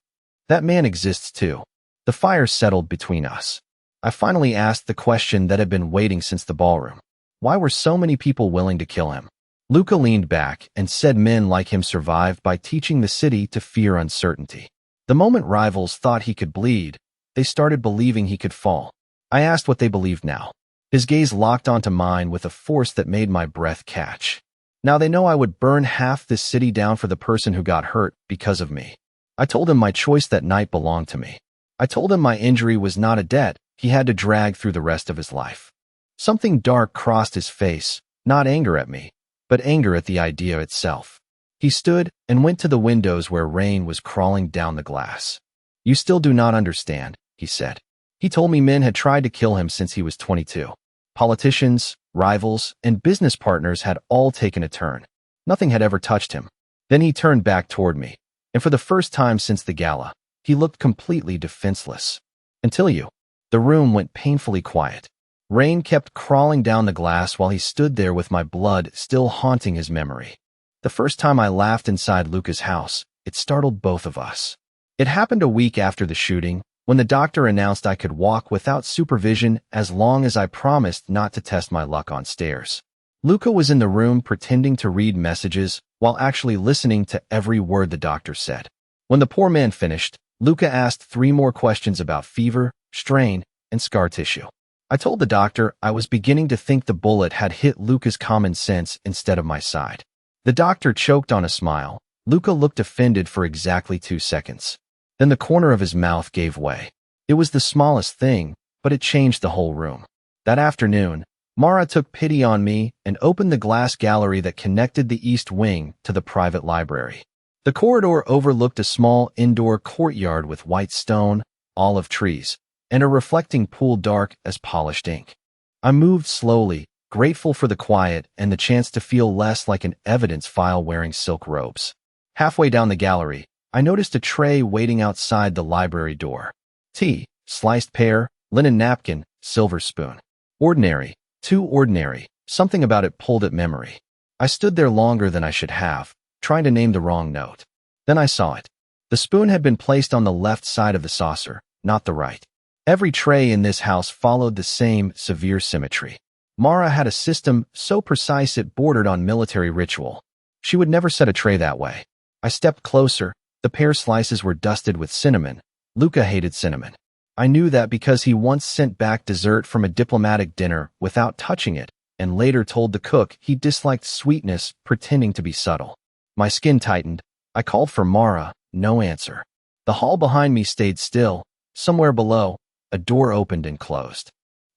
That man exists too. The fire settled between us. I finally asked the question that had been waiting since the ballroom. Why were so many people willing to kill him? Luca leaned back and said men like him survived by teaching the city to fear uncertainty. The moment rivals thought he could bleed, they started believing he could fall. I asked what they believed now. His gaze locked onto mine with a force that made my breath catch. Now they know I would burn half this city down for the person who got hurt because of me. I told him my choice that night belonged to me. I told him my injury was not a debt he had to drag through the rest of his life. Something dark crossed his face, not anger at me, but anger at the idea itself. He stood and went to the windows where rain was crawling down the glass. "You still do not understand," he said. He told me men had tried to kill him since he was 22. Politicians, rivals, and business partners had all taken a turn. Nothing had ever touched him. Then he turned back toward me, and for the first time since the gala, he looked completely defenseless. "Until you." The room went painfully quiet. Rain kept crawling down the glass while he stood there with my blood still haunting his memory. The first time I laughed inside Luca's house, it startled both of us. It happened a week after the shooting, when the doctor announced I could walk without supervision as long as I promised not to test my luck on stairs. Luca was in the room pretending to read messages while actually listening to every word the doctor said. When the poor man finished, Luca asked 3 more questions about fever, strain, and scar tissue. I told the doctor I was beginning to think the bullet had hit Luca's common sense instead of my side. The doctor choked on a smile. Luca looked offended for exactly 2 seconds. Then the corner of his mouth gave way. It was the smallest thing, but it changed the whole room. That afternoon, Mara took pity on me and opened the glass gallery that connected the east wing to the private library. The corridor overlooked a small indoor courtyard with white stone, olive trees, and a reflecting pool dark as polished ink. I moved slowly, grateful for the quiet and the chance to feel less like an evidence file wearing silk robes. Halfway down the gallery, I noticed a tray waiting outside the library door. Tea, sliced pear, linen napkin, silver spoon. Ordinary, too ordinary, something about it pulled at memory. I stood there longer than I should have, trying to name the wrong note. Then I saw it. The spoon had been placed on the left side of the saucer, not the right. Every tray in this house followed the same severe symmetry. Mara had a system so precise it bordered on military ritual. She would never set a tray that way. I stepped closer. The pear slices were dusted with cinnamon. Luca hated cinnamon. I knew that because he once sent back dessert from a diplomatic dinner without touching it, and later told the cook he disliked sweetness, pretending to be subtle. My skin tightened. I called for Mara, no answer. The hall behind me stayed still. Somewhere below, a door opened and closed.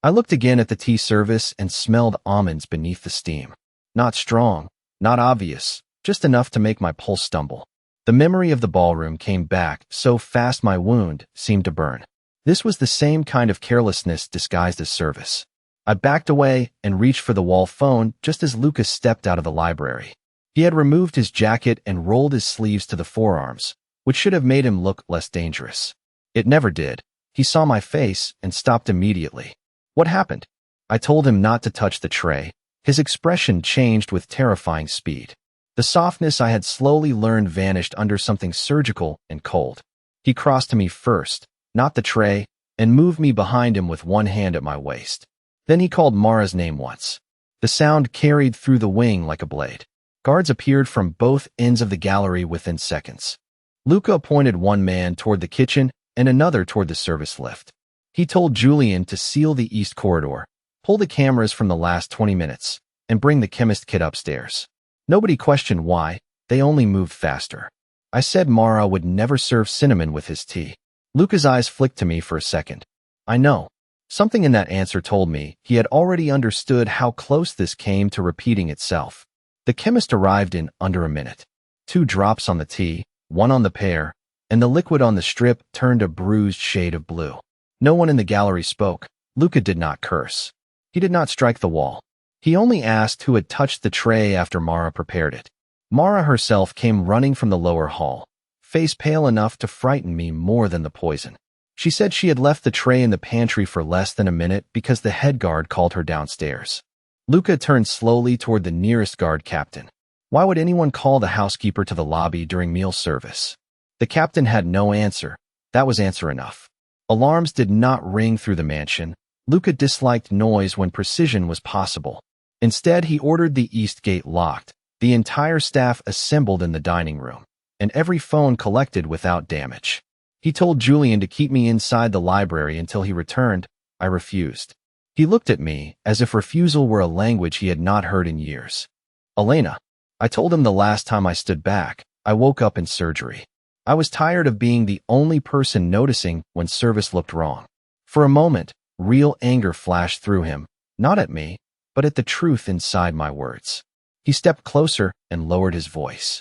I looked again at the tea service and smelled almonds beneath the steam. Not strong, not obvious, just enough to make my pulse stumble. The memory of the ballroom came back so fast my wound seemed to burn. This was the same kind of carelessness disguised as service. I backed away and reached for the wall phone just as Luca stepped out of the library. He had removed his jacket and rolled his sleeves to the forearms, which should have made him look less dangerous. It never did. He saw my face and stopped immediately. What happened? I told him not to touch the tray. His expression changed with terrifying speed. The softness I had slowly learned vanished under something surgical and cold. He crossed to me first, not the tray, and moved me behind him with one hand at my waist. Then he called Mara's name once. The sound carried through the wing like a blade. Guards appeared from both ends of the gallery within seconds. Luca pointed one man toward the kitchen and another toward the service lift. He told Julian to seal the east corridor, pull the cameras from the last 20 minutes, and bring the chemist kit upstairs. Nobody questioned why, they only moved faster. I said Mara would never serve cinnamon with his tea. Luca's eyes flicked to me for a second. I know. Something in that answer told me he had already understood how close this came to repeating itself. The chemist arrived in under a minute. 2 drops on the tea, 1 on the pear, and the liquid on the strip turned a bruised shade of blue. No one in the gallery spoke. Luca did not curse. He did not strike the wall. He only asked who had touched the tray after Mara prepared it. Mara herself came running from the lower hall, face pale enough to frighten me more than the poison. She said she had left the tray in the pantry for less than a minute because the head guard called her downstairs. Luca turned slowly toward the nearest guard captain. Why would anyone call the housekeeper to the lobby during meal service? The captain had no answer. That was answer enough. Alarms did not ring through the mansion. Luca disliked noise when precision was possible. Instead, he ordered the east gate locked, the entire staff assembled in the dining room, and every phone collected without damage. He told Julian to keep me inside the library until he returned. I refused. He looked at me as if refusal were a language he had not heard in years. Elena, I told him the last time I stood back, I woke up in surgery. I was tired of being the only person noticing when service looked wrong. For a moment, real anger flashed through him, not at me, but at the truth inside my words. He stepped closer and lowered his voice.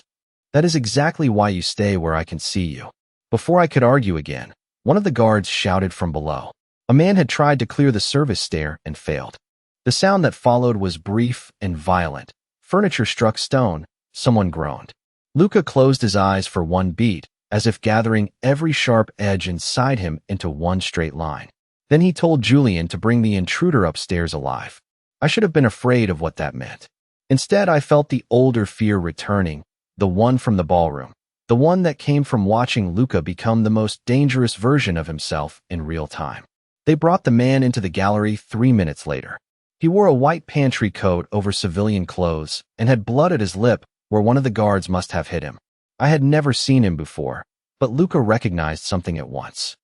That is exactly why you stay where I can see you. Before I could argue again, one of the guards shouted from below. A man had tried to clear the service stair and failed. The sound that followed was brief and violent. Furniture struck stone. Someone groaned. Luca closed his eyes for one beat, as if gathering every sharp edge inside him into one straight line. Then he told Julian to bring the intruder upstairs alive. I should have been afraid of what that meant. Instead, I felt the older fear returning, the one from the ballroom, the one that came from watching Luca become the most dangerous version of himself in real time. They brought the man into the gallery 3 minutes later. He wore a white pantry coat over civilian clothes and had blood at his lip where one of the guards must have hit him. I had never seen him before, but Luca recognized something at once.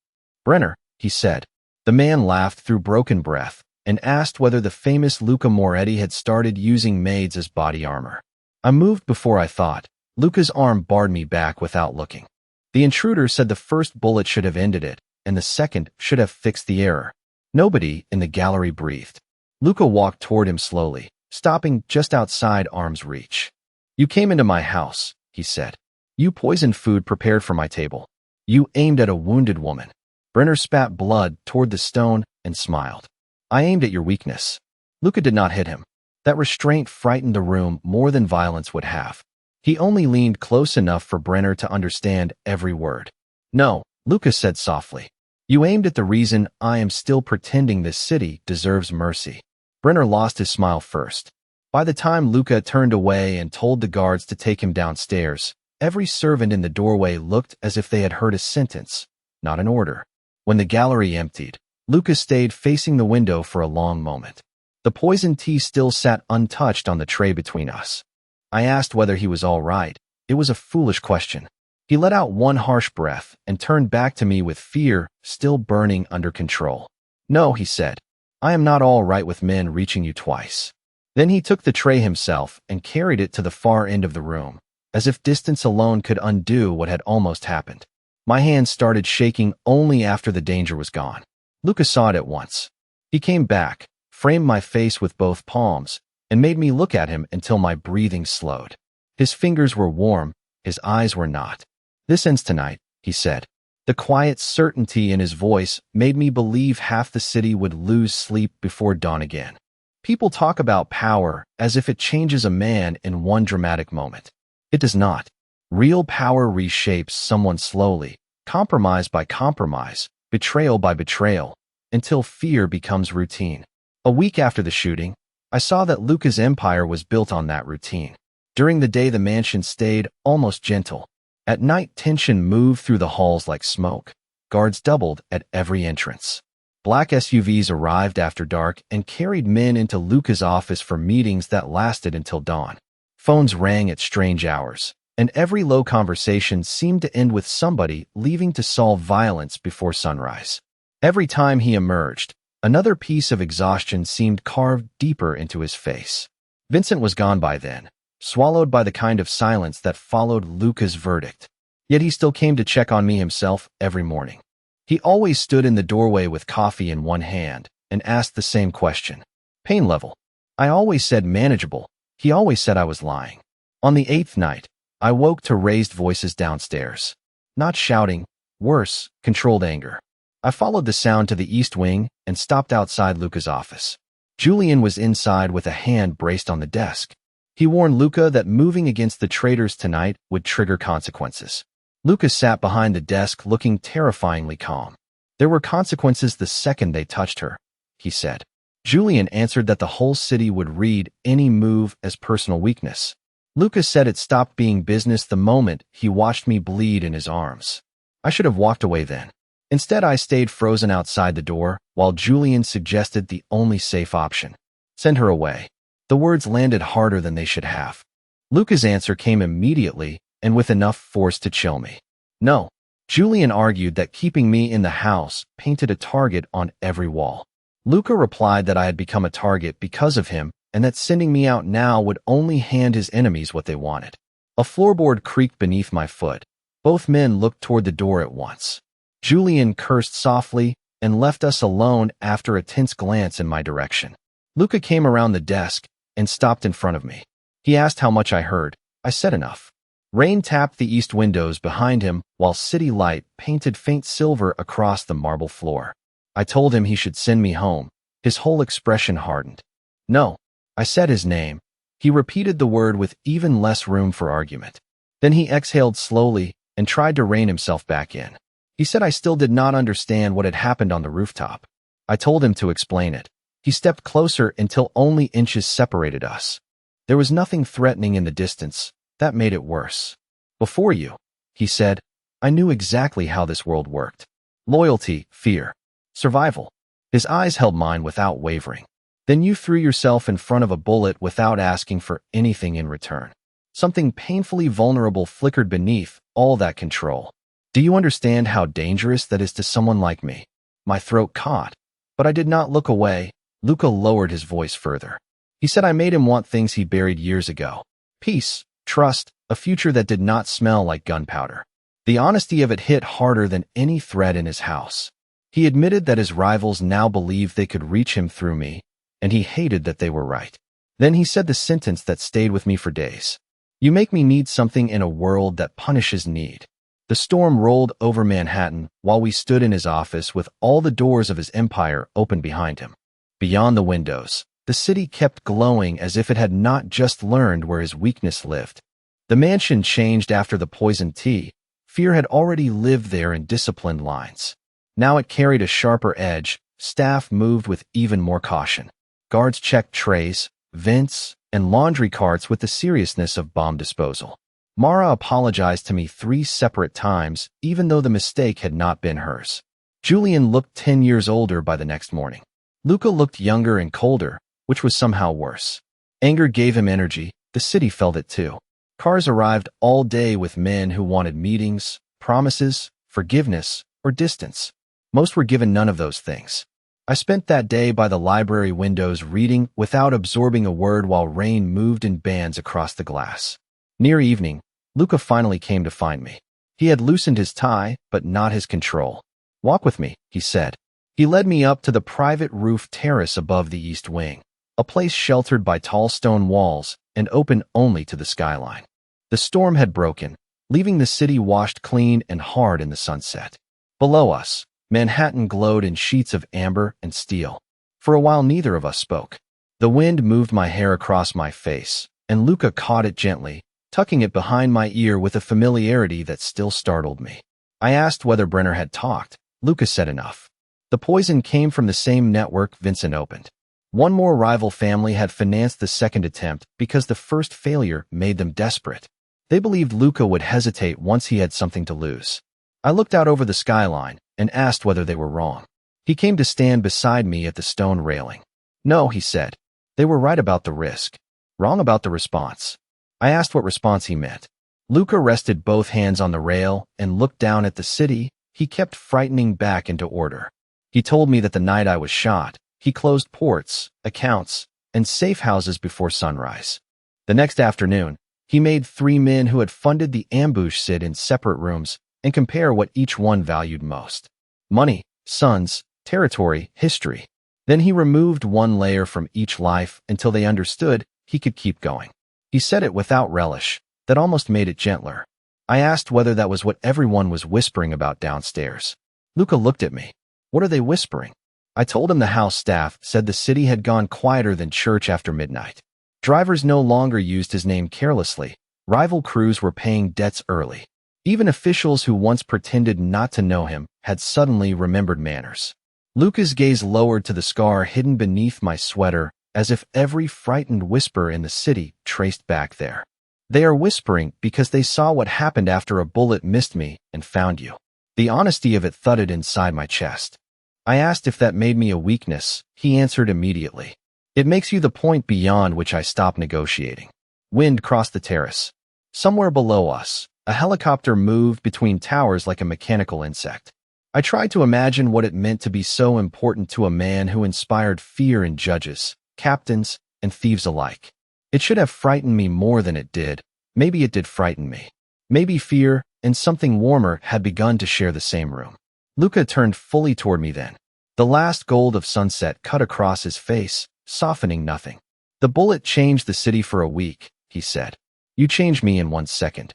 Brenner, he said. The man laughed through broken breath and asked whether the famous Luca Moretti had started using maids as body armor. I moved before I thought. Luca's arm barred me back without looking. The intruder said the first bullet should have ended it, and the second should have fixed the error. Nobody in the gallery breathed. Luca walked toward him slowly, stopping just outside arm's reach. You came into my house, he said. You poisoned food prepared for my table. You aimed at a wounded woman. Brenner spat blood toward the stone and smiled. I aimed at your weakness. Luca did not hit him. That restraint frightened the room more than violence would have. He only leaned close enough for Brenner to understand every word. No, Luca said softly. You aimed at the reason I am still pretending this city deserves mercy. Brenner lost his smile first. By the time Luca turned away and told the guards to take him downstairs, every servant in the doorway looked as if they had heard a sentence, not an order. When the gallery emptied, Luca stayed facing the window for a long moment. The poisoned tea still sat untouched on the tray between us. I asked whether he was all right. It was a foolish question. He let out one harsh breath and turned back to me with fear still burning under control. No, he said. I am not all right with men reaching you twice. Then he took the tray himself and carried it to the far end of the room, as if distance alone could undo what had almost happened. My hands started shaking only after the danger was gone. Luca saw it at once. He came back, framed my face with both palms, and made me look at him until my breathing slowed. His fingers were warm, his eyes were not. This ends tonight, he said. The quiet certainty in his voice made me believe half the city would lose sleep before dawn again. People talk about power as if it changes a man in one dramatic moment. It does not. Real power reshapes someone slowly, compromise by compromise, betrayal by betrayal, until fear becomes routine. A week after the shooting, I saw that Luca's empire was built on that routine. During the day, the mansion stayed almost gentle. At night, tension moved through the halls like smoke. Guards doubled at every entrance. Black SUVs arrived after dark and carried men into Luca's office for meetings that lasted until dawn. Phones rang at strange hours, and every low conversation seemed to end with somebody leaving to solve violence before sunrise. Every time he emerged, another piece of exhaustion seemed carved deeper into his face. Vincent was gone by then, swallowed by the kind of silence that followed Luca's verdict. Yet he still came to check on me himself every morning. He always stood in the doorway with coffee in one hand and asked the same question. Pain level. I always said manageable. He always said I was lying. On the 8th night, I woke to raised voices downstairs. Not shouting, worse, controlled anger. I followed the sound to the east wing and stopped outside Luca's office. Julian was inside with a hand braced on the desk. He warned Luca that moving against the traitors tonight would trigger consequences. Luca sat behind the desk looking terrifyingly calm. There were consequences the second they touched her, he said. Julian answered that the whole city would read any move as personal weakness. Luca said it stopped being business the moment he watched me bleed in his arms. I should have walked away then. Instead, I stayed frozen outside the door while Julian suggested the only safe option. Send her away. The words landed harder than they should have. Luca's answer came immediately and with enough force to chill me. No. Julian argued that keeping me in the house painted a target on every wall. Luca replied that I had become a target because of him and that sending me out now would only hand his enemies what they wanted. A floorboard creaked beneath my foot. Both men looked toward the door at once. Julian cursed softly and left us alone after a tense glance in my direction. Luca came around the desk and stopped in front of me. He asked how much I heard. I said enough. Rain tapped the east windows behind him while city light painted faint silver across the marble floor. I told him he should send me home. His whole expression hardened. No. I said his name. He repeated the word with even less room for argument. Then he exhaled slowly and tried to rein himself back in. He said I still did not understand what had happened on the rooftop. I told him to explain it. He stepped closer until only inches separated us. There was nothing threatening in the distance. That made it worse. Before you, he said, I knew exactly how this world worked. Loyalty, fear, survival. His eyes held mine without wavering. Then you threw yourself in front of a bullet without asking for anything in return. Something painfully vulnerable flickered beneath all that control. Do you understand how dangerous that is to someone like me? My throat caught, but I did not look away. Luca lowered his voice further. He said I made him want things he buried years ago. Peace, trust, a future that did not smell like gunpowder. The honesty of it hit harder than any threat in his house. He admitted that his rivals now believed they could reach him through me, and he hated that they were right. Then he said the sentence that stayed with me for days. You make me need something in a world that punishes need. The storm rolled over Manhattan while we stood in his office with all the doors of his empire open behind him. Beyond the windows, the city kept glowing as if it had not just learned where his weakness lived. The mansion changed after the poisoned tea. Fear had already lived there in disciplined lines. Now it carried a sharper edge. Staff moved with even more caution. Guards checked trays, vents, and laundry carts with the seriousness of bomb disposal. Mara apologized to me 3 separate times, even though the mistake had not been hers. Julian looked 10 years older by the next morning. Luca looked younger and colder, which was somehow worse. Anger gave him energy. The city felt it too. Cars arrived all day with men who wanted meetings, promises, forgiveness, or distance. Most were given none of those things. I spent that day by the library windows reading without absorbing a word while rain moved in bands across the glass. Near evening, Luca finally came to find me. He had loosened his tie, but not his control. Walk with me, he said. He led me up to the private roof terrace above the east wing, a place sheltered by tall stone walls and open only to the skyline. The storm had broken, leaving the city washed clean and hard in the sunset. Below us, Manhattan glowed in sheets of amber and steel. For a while neither of us spoke. The wind moved my hair across my face, and Luca caught it gently, tucking it behind my ear with a familiarity that still startled me. I asked whether Brenner had talked. Luca said enough. The poison came from the same network Vincent opened. One more rival family had financed the second attempt because the first failure made them desperate. They believed Luca would hesitate once he had something to lose. I looked out over the skyline and asked whether they were wrong. He came to stand beside me at the stone railing. No, he said. They were right about the risk. Wrong about the response. I asked what response he meant. Luca rested both hands on the rail and looked down at the city he kept frightening back into order. He told me that the night I was shot, he closed ports, accounts, and safe houses before sunrise. The next afternoon, he made 3 men who had funded the ambush sit in separate rooms and compare what each one valued most. Money, sons, territory, history. Then he removed one layer from each life until they understood he could keep going. He said it without relish, that almost made it gentler. I asked whether that was what everyone was whispering about downstairs. Luca looked at me. What are they whispering? I told him the house staff said the city had gone quieter than church after midnight. Drivers no longer used his name carelessly. Rival crews were paying debts early. Even officials who once pretended not to know him had suddenly remembered manners. Luca's gaze lowered to the scar hidden beneath my sweater, as if every frightened whisper in the city traced back there. They are whispering because they saw what happened after a bullet missed me and found you. The honesty of it thudded inside my chest. I asked if that made me a weakness. He answered immediately. It makes you the point beyond which I stop negotiating. Wind crossed the terrace. Somewhere below us, a helicopter moved between towers like a mechanical insect. I tried to imagine what it meant to be so important to a man who inspired fear in judges, captains, and thieves alike. It should have frightened me more than it did. Maybe it did frighten me. Maybe fear and something warmer had begun to share the same room. Luca turned fully toward me then. The last gold of sunset cut across his face, softening nothing. The bullet changed the city for a week, he said. You changed me in 1 second.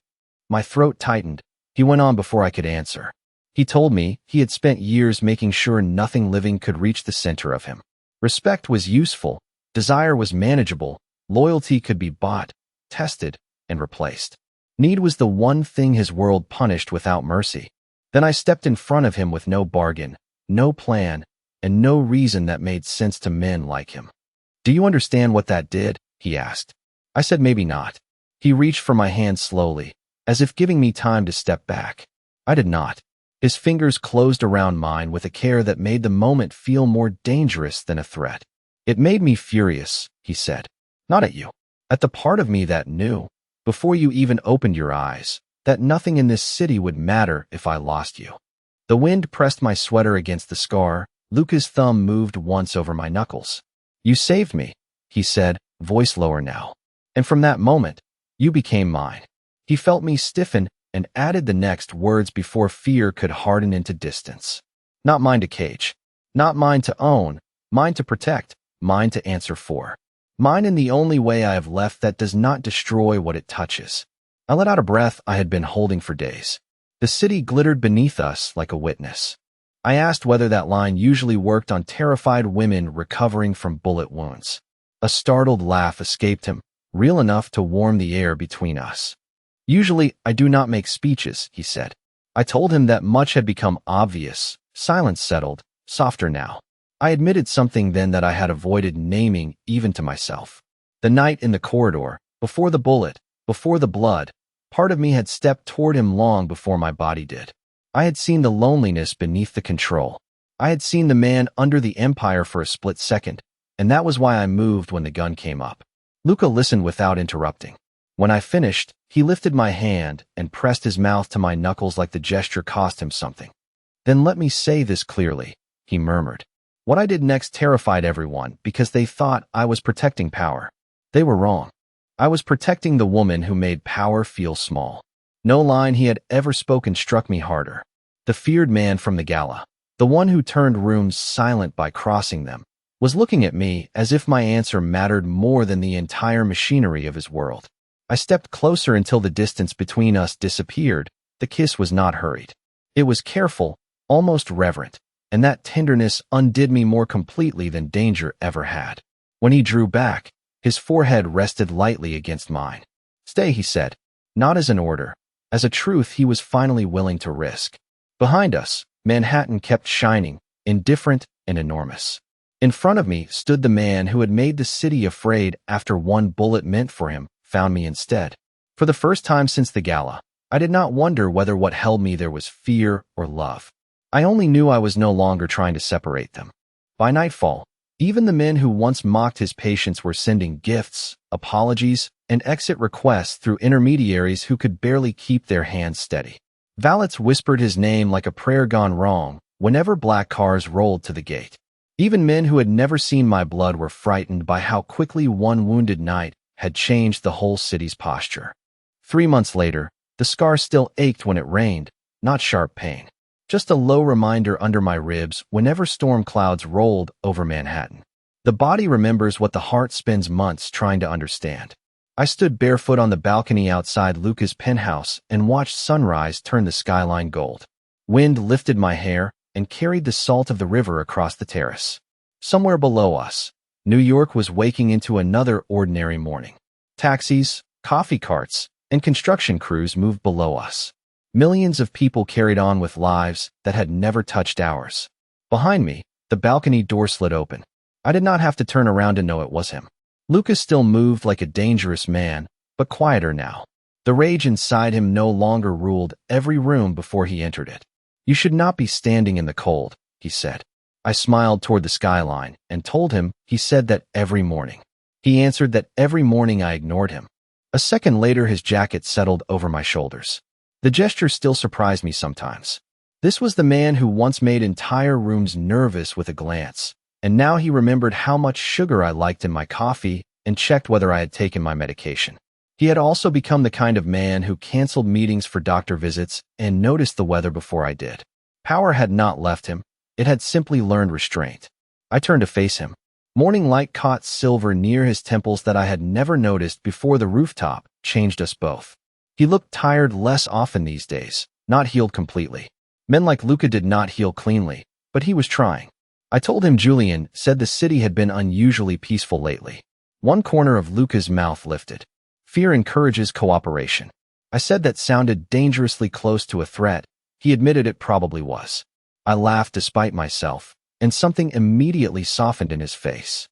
My throat tightened. He went on before I could answer. He told me he had spent years making sure nothing living could reach the center of him. Respect was useful. Desire was manageable. Loyalty could be bought, tested, and replaced. Need was the one thing his world punished without mercy. Then I stepped in front of him with no bargain, no plan, and no reason that made sense to men like him. Do you understand what that did? He asked. I said maybe not. He reached for my hand slowly, as if giving me time to step back. I did not. His fingers closed around mine with a care that made the moment feel more dangerous than a threat. It made me furious, he said. Not at you. At the part of me that knew, before you even opened your eyes, that nothing in this city would matter if I lost you. The wind pressed my sweater against the scar. Luca's thumb moved once over my knuckles. You saved me, he said, voice lower now. And from that moment, you became mine. He felt me stiffen and added the next words before fear could harden into distance. Not mine to cage. Not mine to own. Mine to protect. Mine to answer for. Mine in the only way I have left that does not destroy what it touches. I let out a breath I had been holding for days. The city glittered beneath us like a witness. I asked whether that line usually worked on terrified women recovering from bullet wounds. A startled laugh escaped him, real enough to warm the air between us. Usually, I do not make speeches, he said. I told him that much had become obvious. Silence settled, softer now. I admitted something then that I had avoided naming even to myself. The night in the corridor, before the bullet, before the blood, part of me had stepped toward him long before my body did. I had seen the loneliness beneath the control. I had seen the man under the empire for a split second, and that was why I moved when the gun came up. Luca listened without interrupting. When I finished, he lifted my hand and pressed his mouth to my knuckles like the gesture cost him something. Then let me say this clearly, he murmured. What I did next terrified everyone because they thought I was protecting power. They were wrong. I was protecting the woman who made power feel small. No line he had ever spoken struck me harder. The feared man from the gala, the one who turned rooms silent by crossing them, was looking at me as if my answer mattered more than the entire machinery of his world. I stepped closer until the distance between us disappeared. The kiss was not hurried. It was careful, almost reverent. And that tenderness undid me more completely than danger ever had. When he drew back, his forehead rested lightly against mine. Stay, he said, not as an order, as a truth he was finally willing to risk. Behind us, Manhattan kept shining, indifferent and enormous. In front of me stood the man who had made the city afraid after one bullet meant for him found me instead. For the first time since the gala, I did not wonder whether what held me there was fear or love. I only knew I was no longer trying to separate them. By nightfall, even the men who once mocked his patience were sending gifts, apologies, and exit requests through intermediaries who could barely keep their hands steady. Valets whispered his name like a prayer gone wrong whenever black cars rolled to the gate. Even men who had never seen my blood were frightened by how quickly one wounded night had changed the whole city's posture. 3 months later, the scar still ached when it rained, not sharp pain. Just a low reminder under my ribs whenever storm clouds rolled over Manhattan. The body remembers what the heart spends months trying to understand. I stood barefoot on the balcony outside Luca's penthouse and watched sunrise turn the skyline gold. Wind lifted my hair and carried the salt of the river across the terrace. Somewhere below us, New York was waking into another ordinary morning. Taxis, coffee carts, and construction crews moved below us. Millions of people carried on with lives that had never touched ours. Behind me, the balcony door slid open. I did not have to turn around to know it was him. Luca still moved like a dangerous man, but quieter now. The rage inside him no longer ruled every room before he entered it. "You should not be standing in the cold," he said. I smiled toward the skyline and told him he said that every morning. He answered that every morning I ignored him. A second later, his jacket settled over my shoulders. The gesture still surprised me sometimes. This was the man who once made entire rooms nervous with a glance, and now he remembered how much sugar I liked in my coffee and checked whether I had taken my medication. He had also become the kind of man who canceled meetings for doctor visits and noticed the weather before I did. Power had not left him. It had simply learned restraint. I turned to face him. Morning light caught silver near his temples that I had never noticed before the rooftop changed us both. He looked tired less often these days, not healed completely. Men like Luca did not heal cleanly, but he was trying. I told him Julian said the city had been unusually peaceful lately. One corner of Luca's mouth lifted. Fear encourages cooperation. I said that sounded dangerously close to a threat. He admitted it probably was. I laughed despite myself, and something immediately softened in his face.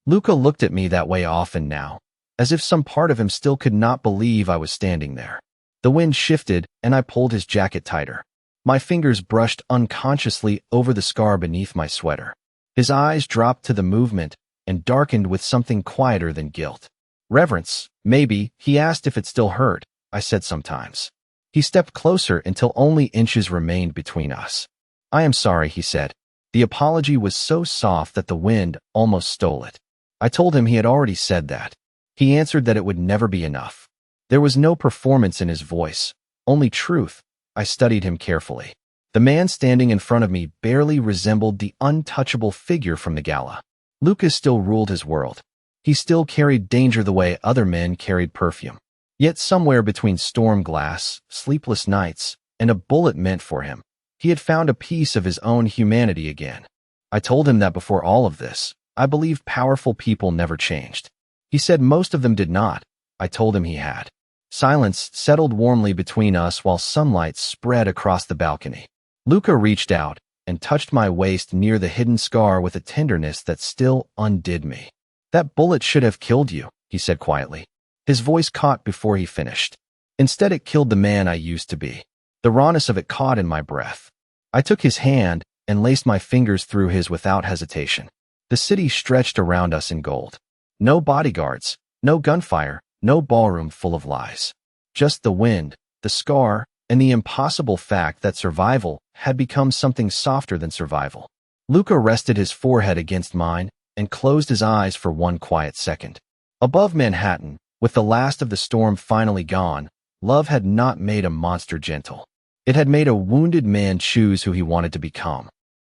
Luca looked at me that way often now, as if some part of him still could not believe I was standing there. The wind shifted, and I pulled his jacket tighter. My fingers brushed unconsciously over the scar beneath my sweater. His eyes dropped to the movement and darkened with something quieter than guilt. "Reverence, maybe," he asked if it still hurt. I said sometimes. He stepped closer until only inches remained between us. "I am sorry," he said. The apology was so soft that the wind almost stole it. I told him he had already said that. He answered that it would never be enough. There was no performance in his voice, only truth. I studied him carefully. The man standing in front of me barely resembled the untouchable figure from the gala. Luca still ruled his world. He still carried danger the way other men carried perfume. Yet somewhere between storm glass, sleepless nights, and a bullet meant for him, he had found a piece of his own humanity again. I told him that before all of this, I believed powerful people never changed. He said most of them did not. I told him he had. Silence settled warmly between us while sunlight spread across the balcony. Luca reached out and touched my waist near the hidden scar with a tenderness that still undid me. "That bullet should have killed you," he said quietly. His voice caught before he finished. Instead, it killed the man I used to be. The rawness of it caught in my breath. I took his hand and laced my fingers through his without hesitation. The city stretched around us in gold. No bodyguards, no gunfire, no ballroom full of lies. Just the wind, the scar, and the impossible fact that survival had become something softer than survival. Luca rested his forehead against mine and closed his eyes for one quiet second. Above Manhattan, with the last of the storm finally gone, love had not made a monster gentle. It had made a wounded man choose who he wanted to become.